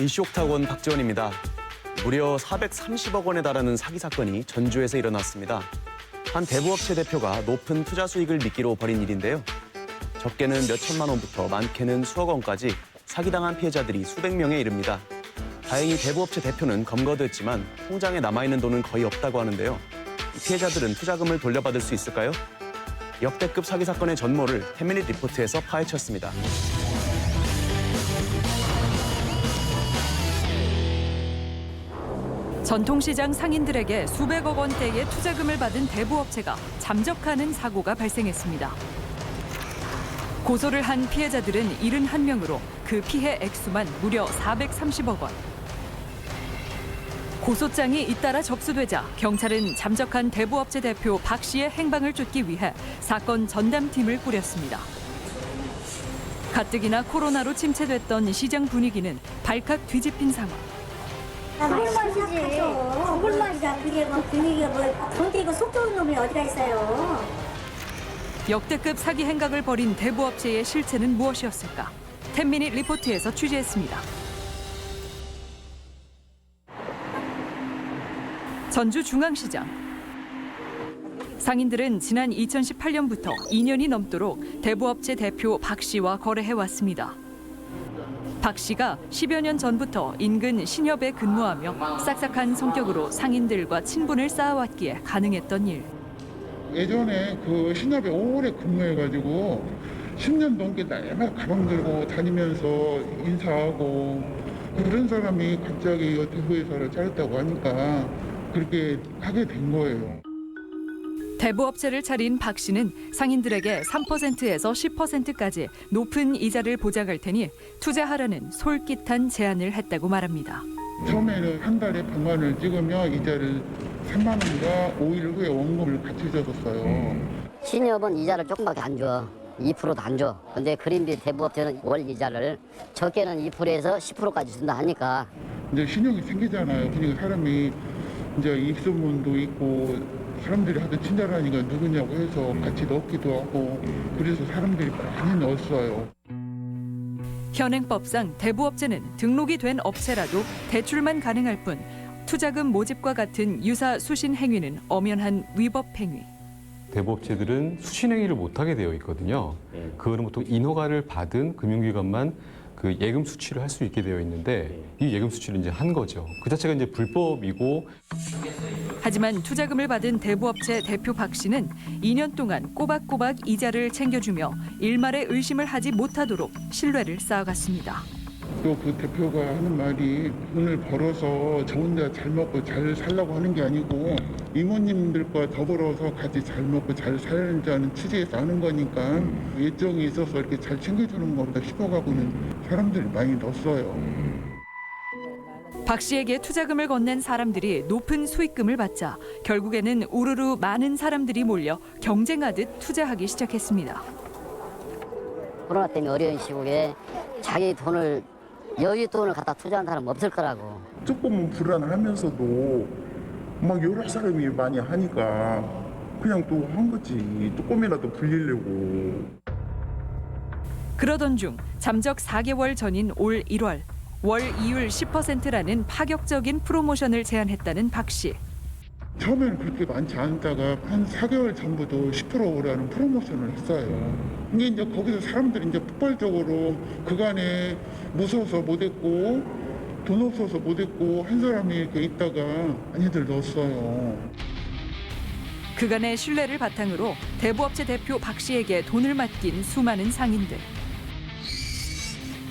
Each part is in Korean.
이슈옥타곤 박지원입니다. 무려 430억 원에 달하는 사기 사건이 전주에서 일어났습니다. 한 대부업체 대표가 높은 투자 수익을 미끼로 벌인 일인데요. 적게는 몇 천만 원부터 많게는 수억 원까지 사기당한 피해자들이 수백 명에 이릅니다. 다행히 대부업체 대표는 검거됐지만 통장에 남아있는 돈은 거의 없다고 하는데요. 피해자들은 투자금을 돌려받을 수 있을까요? 역대급 사기 사건의 전모를 패밀리 리포트에서 파헤쳤습니다. 전통시장 상인들에게 수백억 원대의 투자금을 받은 대부업체가 잠적하는 사고가 발생했습니다. 고소를 한 피해자들은 71명으로 그 피해 액수만 무려 430억 원. 고소장이 잇따라 접수되자 경찰은 잠적한 대부업체 대표 박 씨의 행방을 쫓기 위해 사건 전담팀을 꾸렸습니다. 가뜩이나 코로나로 침체됐던 시장 분위기는 발칵 뒤집힌 상황. 죽을만이지. 죽을만이자. 그게 뭐 분위기가 뭐 그런데 이거 속 좋은 놈이 어디가 있어요. 역대급 사기 행각을 벌인 대부업체의 실체는 무엇이었을까? 10미닛 리포트에서 취재했습니다. 전주 중앙시장. 상인들은 지난 2018년부터 2년이 넘도록 대부업체 대표 박 씨와 거래해왔습니다. 박 씨가 10여 년 전부터 인근 신협에 근무하며 싹싹한 성격으로 상인들과 친분을 쌓아왔기에 가능했던 일. 예전에 그 신협에 오래 근무해가지고 10년 넘게 날마다 가방 들고 다니면서 인사하고 그런 사람이 갑자기 대부회사를 차렸다고 하니까 그렇게 하게 된 거예요. 대부업체를 차린 박 씨는 상인들에게 3%에서 10%까지 높은 이자를 보장할 테니 투자하라는 솔깃한 제안을 했다고 말합니다. 처음에는 한 달에 100만 원을 찍으면 이자를 3만 원과 5일 후에 원금을 같이 줘줬어요. 신협은 이자를 조금밖에 안 줘. 2%도 안 줘. 근데 그린비 대부업체는 월 이자를 적게는 2%에서 10%까지 준다 하니까. 이제 신용이 생기잖아요. 그러니까 사람이 이제 입소문도 있고 사람들이 하도 친절하니까 누구냐고 해서 같이 넣기도 하고 그래서 사람들이 많이 넣었어요. 현행법상 대부업체는 등록이 된 업체라도 대출만 가능할 뿐 투자금 모집과 같은 유사 수신 행위는 엄연한 위법 행위. 대부업체들은 수신 행위를 못하게 되어 있거든요. 그거는 보통 인허가를 받은 금융기관만 그 예금 수취를 할 수 있게 되어 있는데 이 예금 수취를 이제 한 거죠. 그 자체가 이제 불법이고. 하지만 투자금을 받은 대부업체 대표 박 씨는 2년 동안 꼬박꼬박 이자를 챙겨주며 일말의 의심을 하지 못하도록 신뢰를 쌓아갔습니다. 또 그 대표가 하는 말이 돈을 벌어서 저 혼자 잘 먹고 잘 살려고 하는 게 아니고 이모님들과 더불어서 같이 잘 먹고 잘 살자는 취지에서 하는 거니까 예정이 있어서 이렇게 잘 챙겨주는 것보다 싶어가고는 사람들이 많이 넣었어요. 박 씨에게 투자금을 건넨 사람들이 높은 수익금을 받자 결국에는 우르르 많은 사람들이 몰려 경쟁하듯 투자하기 시작했습니다. 코로나 때문에 어려운 시국에 자기 돈을 여윳돈을 갖다 투자한 사람 없을 거라고. 조금은 불안하면서도 막 여러 사람이 많이 하니까 그냥 또 한 거지. 조금이라도 불리려고. 그러던 중 잠적 4개월 전인 올 1월 월 이율 10%라는 파격적인 프로모션을 제안했다는 박 씨. 처음에는 그렇게 많지 않다가 한 4개월 전부터 10%라는 프로모션을 했어요. 근데 이제 거기서 사람들이 이제 폭발적으로 그간에 무서워서 못 했고 돈 없어서 못 했고 한 사람이 이렇게 있다가 많이들 넣었어요. 그간의 신뢰를 바탕으로 대부업체 대표 박 씨에게 돈을 맡긴 수많은 상인들.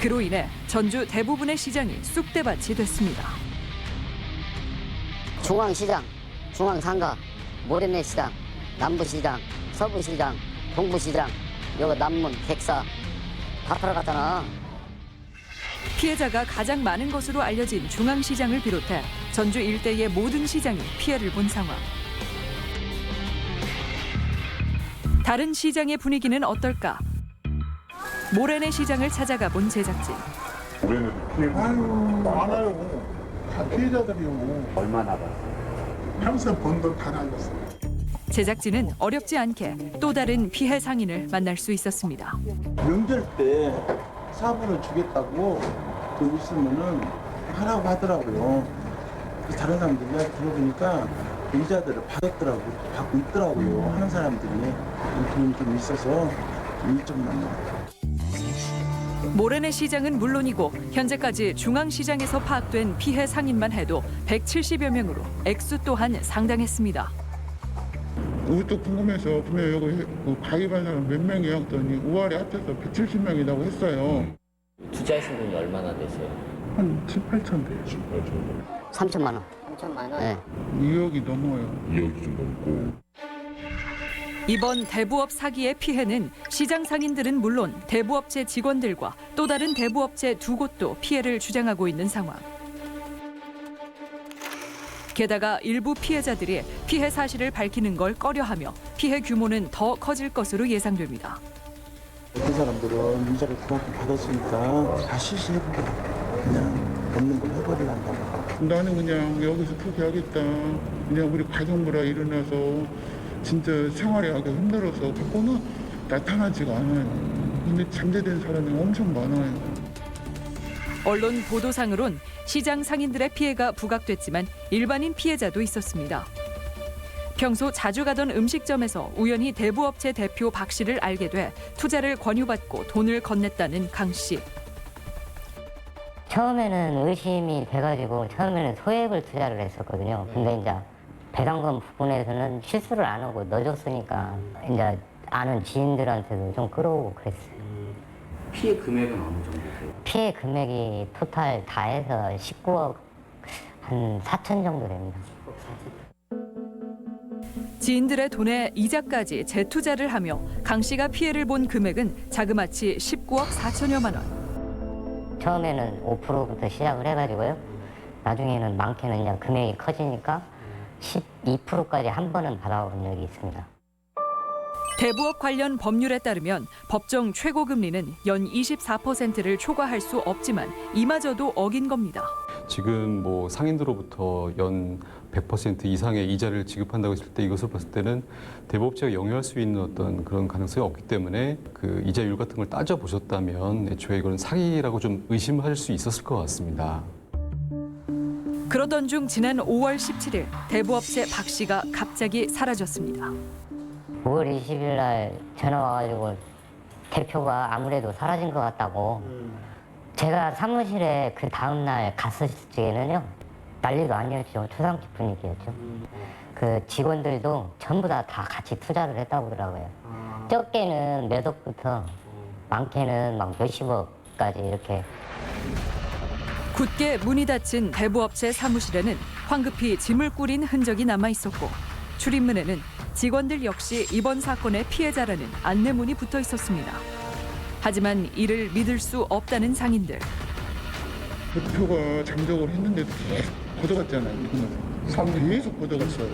그로 인해 전주 대부분의 시장이 쑥대밭이 됐습니다. 중앙시장, 중앙상가, 모래내시장, 남부시장, 서부시장, 동부시장, 여기 남문, 객사 다 들어갔잖아. 피해자가 가장 많은 것으로 알려진 중앙시장을 비롯해 전주 일대의 모든 시장이 피해를 본 상황. 다른 시장의 분위기는 어떨까? 모래내 시장을 찾아가 본 제작진. 올해는 피해가 아유 많아요. 다 피해자들이요. 얼마나 받았어요? 평생 번 돈 다 날렸어요. 제작진은 어렵지 않게 또 다른 피해 상인을 만날 수 있었습니다. 명절 때 사부를 주겠다고 돈 있으면은 하라고 하더라고요. 그래서 다른 사람들 이야기 들어보니까 이자들을 받고 있더라고요. 하는 사람들이 돈이 좀 있어서 일정만 나와요. 모래내 시장은 물론이고 현재까지 중앙시장에서 파악된 피해 상인만 해도 170여 명으로 액수 또한 상당했습니다. 그것도 궁금해서 분명 여기 가입한 사람 몇 명이야 했더니 5월에 합쳐서 170명이라고 했어요. 투자하신 돈이 얼마나 되세요? 한 7, 8천 돼요. 3천만 원. 3천만 원? 네. 2억이 넘어요. 2억이 좀 넘고. 이번 대부업 사기의 피해는 시장 상인들은 물론 대부업체 직원들과 또 다른 대부업체 두 곳도 피해를 주장하고 있는 상황. 게다가 일부 피해자들이 피해 사실을 밝히는 걸 꺼려하며 피해 규모는 더 커질 것으로 예상됩니다. 그 사람들은 이자를 그만큼 받았으니까 다 실시해보고 그냥 없는 걸 해버리려고. 나는 그냥 여기서 포기하겠다. 그냥 우리 가정부라 일어나서 진짜 생활이 하기 힘들어서 그거는 나타나지가 않아요. 근데 잠재된 사람이 엄청 많아요. 언론 보도상으론 시장 상인들의 피해가 부각됐지만 일반인 피해자도 있었습니다. 평소 자주 가던 음식점에서 우연히 대부업체 대표 박 씨를 알게 돼 투자를 권유받고 돈을 건넸다는 강 씨. 처음에는 의심이 돼가지고 처음에는 소액을 투자를 했었거든요. 근데 이제 배당금 부분에서는 실수를 안 하고 넣어줬으니까 이제 아는 지인들한테도 좀 끌어오고 그랬어요. 피해 금액은 어느 정도 돼요? 피해 금액이 토탈 다 해서 19억 한 4천 정도 됩니다. 지인들의 돈에 이자까지 재투자를 하며 강 씨가 피해를 본 금액은 자그마치 19억 4천여만 원. 처음에는 5%부터 시작을 해가지고요. 나중에는 많게는 그냥 금액이 커지니까 12%까지 한 번은 받아본 적이 있습니다. 대부업 관련 법률에 따르면 법정 최고금리는 연 24%를 초과할 수 없지만 이마저도 어긴 겁니다. 지금 뭐 상인들로부터 연 100% 이상의 이자를 지급한다고 했을 때 이것을 봤을 때는 대부업체가 영위할 수 있는 어떤 그런 가능성이 없기 때문에 그 이자율 같은 걸 따져 보셨다면 애초에 이건 사기라고 좀 의심할 수 있었을 것 같습니다. 그러던 중 지난 5월 17일 대부업체 박 씨가 갑자기 사라졌습니다. 5월 20일 날 전화 와가지고 대표가 아무래도 사라진 것 같다고. 제가 사무실에 그 다음날 갔을 적에는요. 난리도 아니었죠. 초상집 분위기였죠. 그 직원들도 전부 다 같이 투자를 했다고 그러더라고요. 적게는 몇 억부터 많게는 막 몇십억까지 이렇게. 굳게 문이 닫힌 대부업체 사무실에는 황급히 짐을 꾸린 흔적이 남아 있었고 출입문에는 직원들 역시 이번 사건의 피해자라는 안내문이 붙어 있었습니다. 하지만 이를 믿을 수 없다는 상인들. 대표가 잠적을 했는데도 계속 걷어갔잖아요. 계속 걷어갔어요.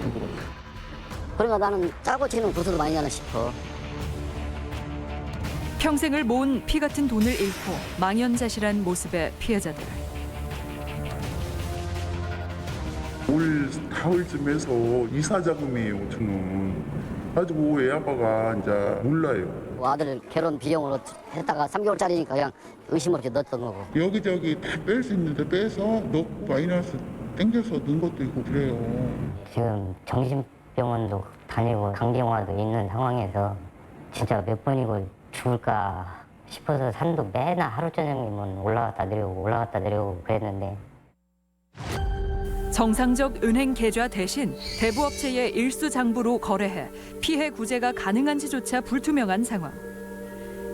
그러니까 나는 짜고 치는 구슬도 많이 나나 싶어. 평생을 모은 피 같은 돈을 잃고 망연자실한 모습의 피해자들. 올 가을쯤에서 이사 자금이에요, 저는. 가지고 애 아빠가 이제 몰라요. 아들 결혼 비용으로 했다가 3개월짜리니까 그냥 의심 없이 넣었던 거고. 여기저기 다 뺄 수 있는데 빼서 넣고 마이너스 땡겨서 넣은 것도 있고 그래요. 지금 정신병원도 다니고 강경화도 있는 상황에서 진짜 몇 번이고 죽을까 싶어서 산도 매날 하루 저녁이면 올라갔다 내려오고 그랬는데 정상적 은행 계좌 대신 대부업체의 일수장부로 거래해 피해 구제가 가능한지조차 불투명한 상황.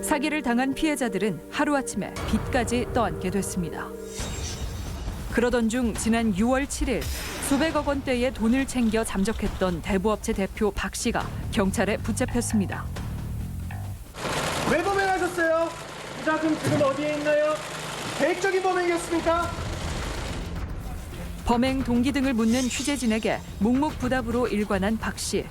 사기를 당한 피해자들은 하루아침에 빚까지 떠안게 됐습니다. 그러던 중 지난 6월 7일 수백억 원대의 돈을 챙겨 잠적했던 대부업체 대표 박 씨가 경찰에 붙잡혔습니다. 왜 범행하셨어요? 부자금 지금 어디에 있나요? 계획적인 범행이었습니까? 범행 동기 등을 묻는 취재진에게 묵묵부답으로 일관한 박 씨.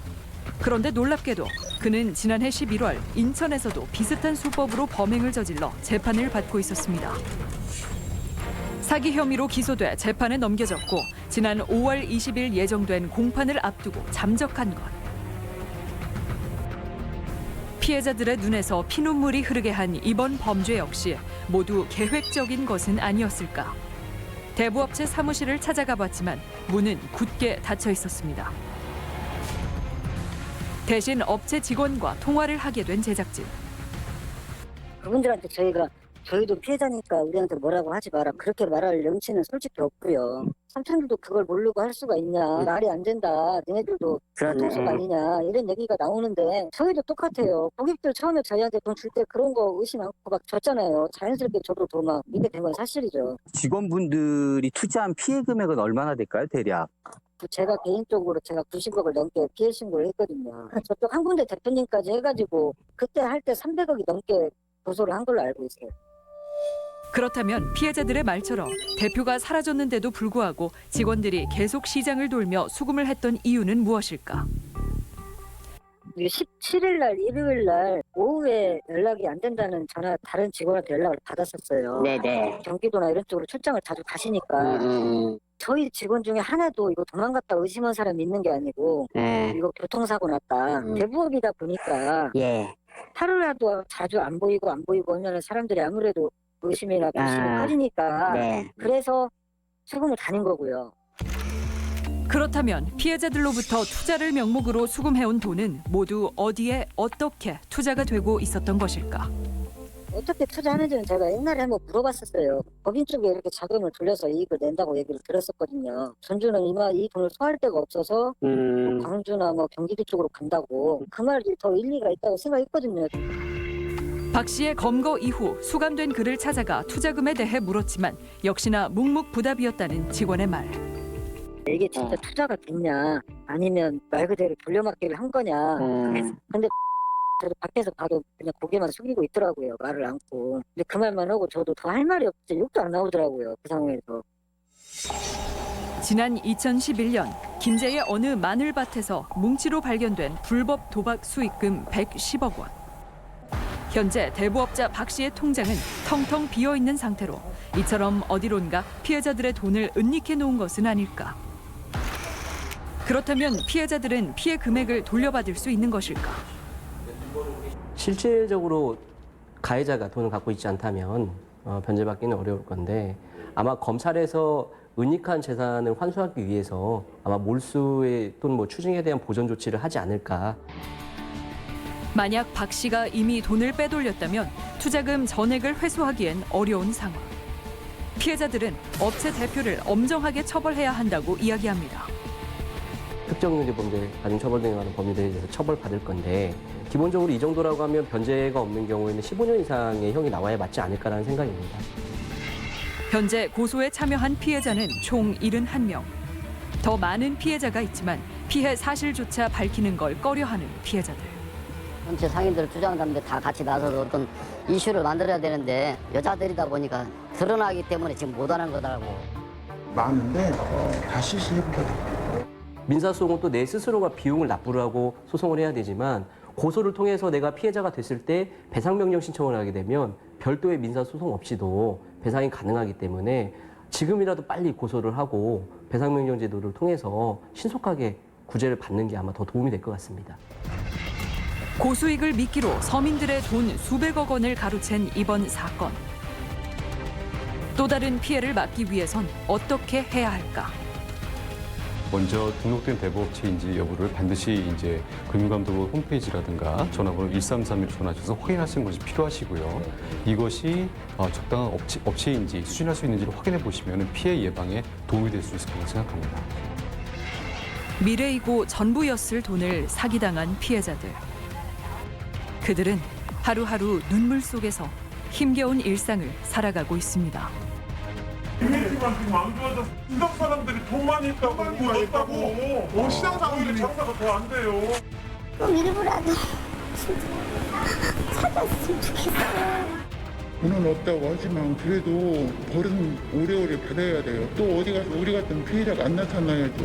그런데 놀랍게도 그는 지난해 11월 인천에서도 비슷한 수법으로 범행을 저질러 재판을 받고 있었습니다. 사기 혐의로 기소돼 재판에 넘겨졌고 지난 5월 20일 예정된 공판을 앞두고 잠적한 것. 피해자들의 눈에서 피눈물이 흐르게 한 이번 범죄 역시 모두 계획적인 것은 아니었을까. 대부업체 사무실을 찾아가 봤지만 문은 굳게 닫혀 있었습니다. 대신 업체 직원과 통화를 하게 된 제작진. 그분들한테 저희도 피해자니까 우리한테 뭐라고 하지 마라. 그렇게 말할 염치는 솔직히 없고요. 삼촌들도 그걸 모르고 할 수가 있냐. 말이 안 된다. 너네들도 교통속 아니냐. 이런 얘기가 나오는데 저희도 똑같아요. 고객들 처음에 저희한테 돈 줄 때 그런 거 의심 않고 막 줬잖아요. 자연스럽게 저도 더 막 이게 된 건 사실이죠. 직원분들이 투자한 피해 금액은 얼마나 될까요, 대략? 제가 개인적으로 90억을 넘게 피해 신고를 했거든요. 저쪽 한 군데 대표님까지 해가지고 그때 할 때 300억이 넘게 고소를 한 걸로 알고 있어요. 그렇다면 피해자들의 말처럼 대표가 사라졌는데도 불구하고 직원들이 계속 시장을 돌며 수금을 했던 이유는 무엇일까? 17일 날 일요일 날 오후에 연락이 안 된다는 전화 다른 직원한테 연락을 받았었어요. 네네. 경기도나 이런 쪽으로 출장을 자주 가시니까 저희 직원 중에 하나도 이거 도망갔다 의심한 사람이 있는 게 아니고 이거 교통사고 났다. 대부업이다 보니까 예. 하루라도 자주 안 보이고 하면 사람들이 아무래도 의심이나 불신이 커지니까 네. 그래서 수금을 다닌 거고요. 그렇다면 피해자들로부터 투자를 명목으로 수금해온 돈은 모두 어디에 어떻게 투자가 되고 있었던 것일까? 어떻게 투자하는지는 제가 옛날에 한번 물어봤었어요. 법인 쪽에 이렇게 자금을 돌려서 이익을 낸다고 얘기를 들었었거든요. 전주는 이 돈을 소화할 데가 없어서 광주나 경기도 쪽으로 간다고 그 말이 더 일리가 있다고 생각했거든요. 박 씨의 검거 이후 수감된 그를 찾아가 투자금에 대해 물었지만 역시나 묵묵부답이었다는 직원의 말. 이게 진짜 투자가 됐냐 아니면 말 그대로 돌려막기를 한 거냐. 근데 저도 밖에서 봐도 그냥 고개만 숙이고 있더라고요. 말을 않고. 근데 그 말만 하고 저도 더 할 말이 없지. 욕도 안 나오더라고요. 그 상황에서. 지난 2011년 김제의 어느 마늘밭에서 뭉치로 발견된 불법 도박 수익금 110억 원. 현재 대부업자 박 씨의 통장은 텅텅 비어있는 상태로 이처럼 어디론가 피해자들의 돈을 은닉해 놓은 것은 아닐까. 그렇다면 피해자들은 피해 금액을 돌려받을 수 있는 것일까? 실질적으로 가해자가 돈을 갖고 있지 않다면 변제받기는 어려울 건데 아마 검찰에서 은닉한 재산을 환수하기 위해서 아마 몰수에 또는 추징에 대한 보전 조치를 하지 않을까. 만약 박 씨가 이미 돈을 빼돌렸다면 투자금 전액을 회수하기엔 어려운 상황. 피해자들은 업체 대표를 엄정하게 처벌해야 한다고 이야기합니다. 특정유죄범죄, 가중처벌 등에 관한 범죄들에 대해서 처벌받을 건데 기본적으로 이 정도라고 하면 변제가 없는 경우에는 15년 이상의 형이 나와야 맞지 않을까라는 생각입니다. 현재 고소에 참여한 피해자는 총 71명. 더 많은 피해자가 있지만 피해 사실조차 밝히는 걸 꺼려하는 피해자들. 전체 상인들 주장자들 다 같이 나서서 어떤 이슈를 만들어야 되는데 여자들이다 보니까 드러나기 때문에 지금 못하는 거더라고. 많은데 다 실시해보거든요. 민사소송은 또 내 스스로가 비용을 납부를 하고 소송을 해야 되지만 고소를 통해서 내가 피해자가 됐을 때 배상명령 신청을 하게 되면 별도의 민사소송 없이도 배상이 가능하기 때문에 지금이라도 빨리 고소를 하고 배상명령 제도를 통해서 신속하게 구제를 받는 게 아마 더 도움이 될 것 같습니다. 고수익을 미끼로 서민들의 돈 수백억 원을 가로챈 이번 사건. 또 다른 피해를 막기 위해선 어떻게 해야 할까? 먼저 등록된 대부업체인지 여부를 반드시 이제 금융감독원 홈페이지라든가 전화번호 1331로 전화하셔서 확인하시는 것이 필요하시고요. 이것이 적당한 업체인지 수신할 수 있는지를 확인해 보시면 피해 예방에 도움이 될 수 있을 거라고 생각합니다. 미래이고 전부였을 돈을 사기당한 피해자들. 그들은 하루하루 눈물 속에서 힘겨운 일상을 살아가고 있습니다. 이미지가 지금 안 좋아져서 시장 사람들이 돈만 있다고 시장 상황이 장사가 더 안 돼요. 좀 일부라도 찾았으면 좋겠어요. 돈은 없다고 하지만 그래도 벌은 오래오래 받아야 돼요. 또 어디 가서 우리 같은 피해자가 안 나타나야죠.